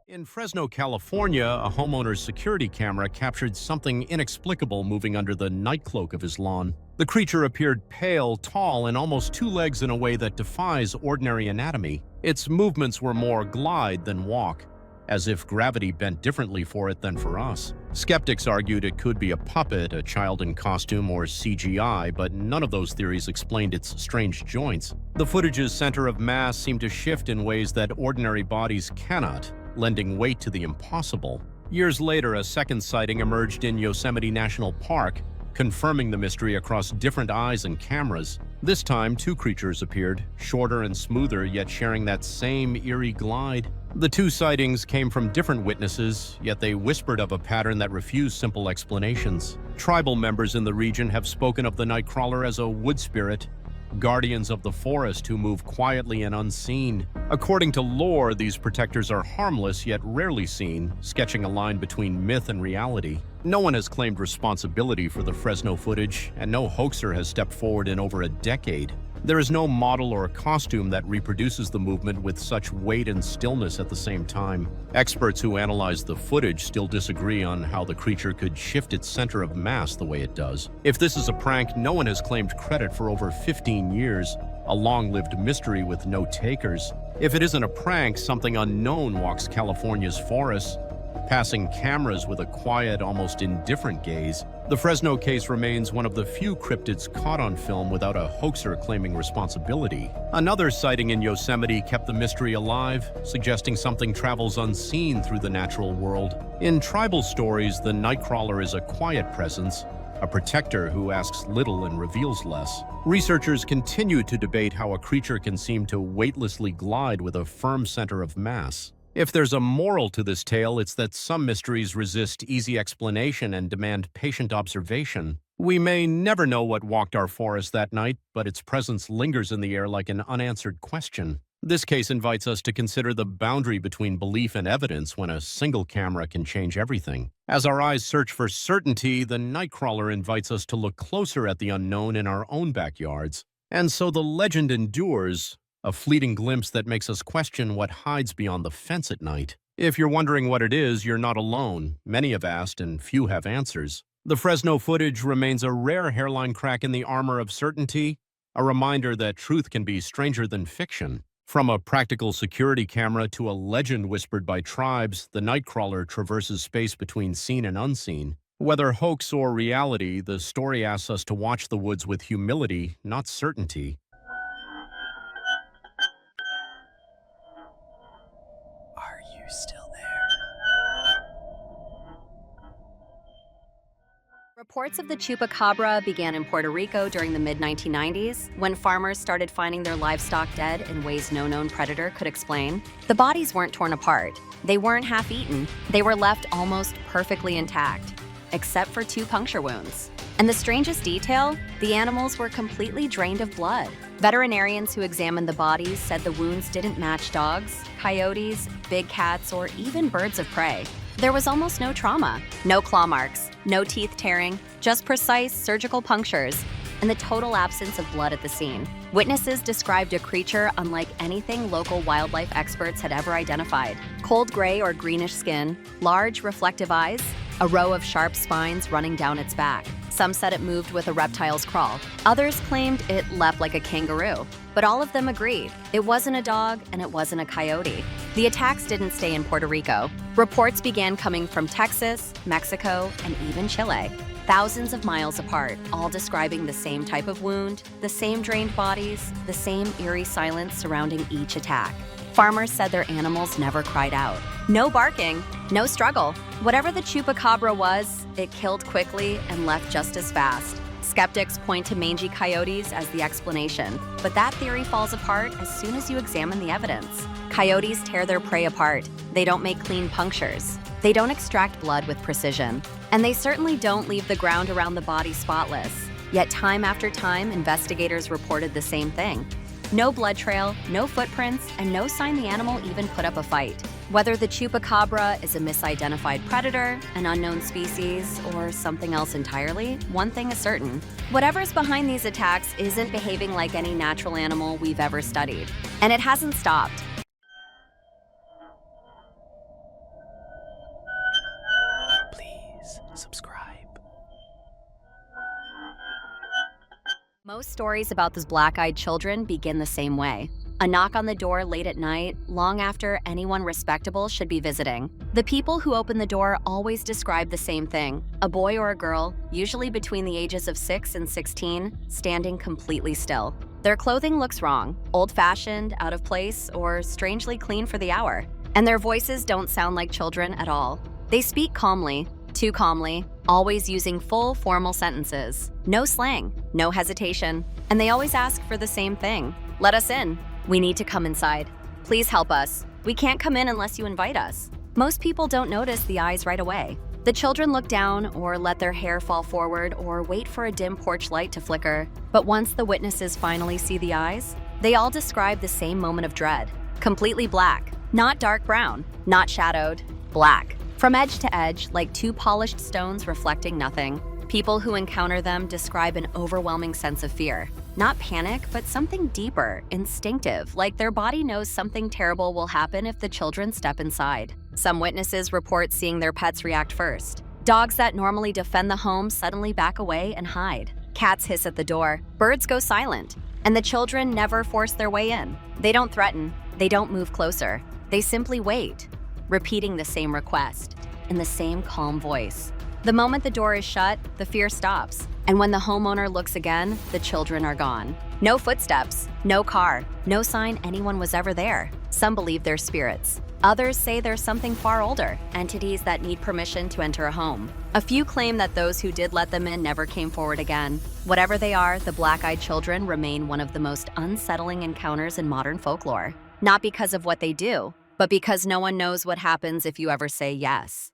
In Fresno, California, a homeowner's security camera captured something inexplicable moving under the nightcloak of his lawn. The creature appeared pale, tall, and almost two legs in a way that defies ordinary anatomy. Its movements were more glide than walk, as if gravity bent differently for it than for us. Skeptics argued it could be a puppet, a child in costume, or CGI, but none of those theories explained its strange joints. The footage's center of mass seemed to shift in ways that ordinary bodies cannot, lending weight to the impossible. Years later, a second sighting emerged in Yosemite National Park, confirming the mystery across different eyes and cameras. This time, two creatures appeared, shorter and smoother, yet sharing that same eerie glide. The two sightings came from different witnesses, yet they whispered of a pattern that refused simple explanations. Tribal members in the region have spoken of the Nightcrawler as a wood spirit, guardians of the forest who move quietly and unseen. According to lore, these protectors are harmless yet rarely seen, sketching a line between myth and reality. No one has claimed responsibility for the Fresno footage, and no hoaxer has stepped forward in over a decade. There is no model or costume that reproduces the movement with such weight and stillness at the same time. Experts who analyze the footage still disagree on how the creature could shift its center of mass the way it does. If this is a prank, no one has claimed credit for over 15 years, a long-lived mystery with no takers. If it isn't a prank, something unknown walks California's forests, passing cameras with a quiet, almost indifferent gaze. The Fresno case remains one of the few cryptids caught on film without a hoaxer claiming responsibility. Another sighting in Yosemite kept the mystery alive, suggesting something travels unseen through the natural world. In tribal stories, the Nightcrawler is a quiet presence, a protector who asks little and reveals less. Researchers continue to debate how a creature can seem to weightlessly glide with a firm center of mass. If there's a moral to this tale, it's that some mysteries resist easy explanation and demand patient observation. We may never know what walked our forest that night, but its presence lingers in the air like an unanswered question. This case invites us to consider the boundary between belief and evidence when a single camera can change everything. As our eyes search for certainty, the Nightcrawler invites us to look closer at the unknown in our own backyards. And so the legend endures, a fleeting glimpse that makes us question what hides beyond the fence at night. If you're wondering what it is, you're not alone. Many have asked, and few have answers. The Fresno footage remains a rare hairline crack in the armor of certainty, a reminder that truth can be stranger than fiction. From a practical security camera to a legend whispered by tribes, the Nightcrawler traverses space between seen and unseen. Whether hoax or reality, the story asks us to watch the woods with humility, not certainty. Still there. Reports of the Chupacabra began in Puerto Rico during the mid-1990s, when farmers started finding their livestock dead in ways no known predator could explain. The bodies weren't torn apart. They weren't half-eaten. They were left almost perfectly intact, except for 2 puncture wounds. And the strangest detail, the animals were completely drained of blood. Veterinarians who examined the bodies said the wounds didn't match dogs, coyotes, big cats, or even birds of prey. There was almost no trauma, no claw marks, no teeth tearing, just precise surgical punctures, and the total absence of blood at the scene. Witnesses described a creature unlike anything local wildlife experts had ever identified. Cold gray or greenish skin, large reflective eyes, a row of sharp spines running down its back. Some said it moved with a reptile's crawl. Others claimed it leapt like a kangaroo. But all of them agreed. It wasn't a dog and it wasn't a coyote. The attacks didn't stay in Puerto Rico. Reports began coming from Texas, Mexico, and even Chile. Thousands of miles apart, all describing the same type of wound, the same drained bodies, the same eerie silence surrounding each attack. Farmers said their animals never cried out. No barking, no struggle. Whatever the Chupacabra was, it killed quickly and left just as fast. Skeptics point to mangy coyotes as the explanation, but that theory falls apart as soon as you examine the evidence. Coyotes tear their prey apart. They don't make clean punctures. They don't extract blood with precision. And they certainly don't leave the ground around the body spotless. Yet time after time, investigators reported the same thing. No blood trail, no footprints, and no sign the animal even put up a fight. Whether the Chupacabra is a misidentified predator, an unknown species, or something else entirely, one thing is certain. Whatever's behind these attacks isn't behaving like any natural animal we've ever studied. And it hasn't stopped. stories about those black-eyed children begin the same way. A knock on the door late at night, long after anyone respectable should be visiting. The people who open the door always describe the same thing: a boy or a girl, usually between the ages of 6 and 16, standing completely still. Their clothing looks wrong, old-fashioned, out of place, or strangely clean for the hour. And their voices don't sound like children at all. They speak calmly, too calmly, always using full formal sentences. No slang, no hesitation. And they always ask for the same thing: let us in. We need to come inside. Please help us. We can't come in unless you invite us. Most people don't notice the eyes right away. The children look down or let their hair fall forward or wait for a dim porch light to flicker. But once the witnesses finally see the eyes, they all describe the same moment of dread. Completely black, not dark brown, not shadowed, black. From edge to edge, like two polished stones reflecting nothing. People who encounter them describe an overwhelming sense of fear. Not panic, but something deeper, instinctive, like their body knows something terrible will happen if the children step inside. Some witnesses report seeing their pets react first. Dogs that normally defend the home suddenly back away and hide. Cats hiss at the door, birds go silent, and the children never force their way in. They don't threaten, they don't move closer. They simply wait, repeating the same request, in the same calm voice. The moment the door is shut, the fear stops. And when the homeowner looks again, the children are gone. No footsteps, no car, no sign anyone was ever there. Some believe they're spirits. Others say there's something far older, entities that need permission to enter a home. A few claim that those who did let them in never came forward again. Whatever they are, the black-eyed children remain one of the most unsettling encounters in modern folklore. Not because of what they do, but because no one knows what happens if you ever say yes.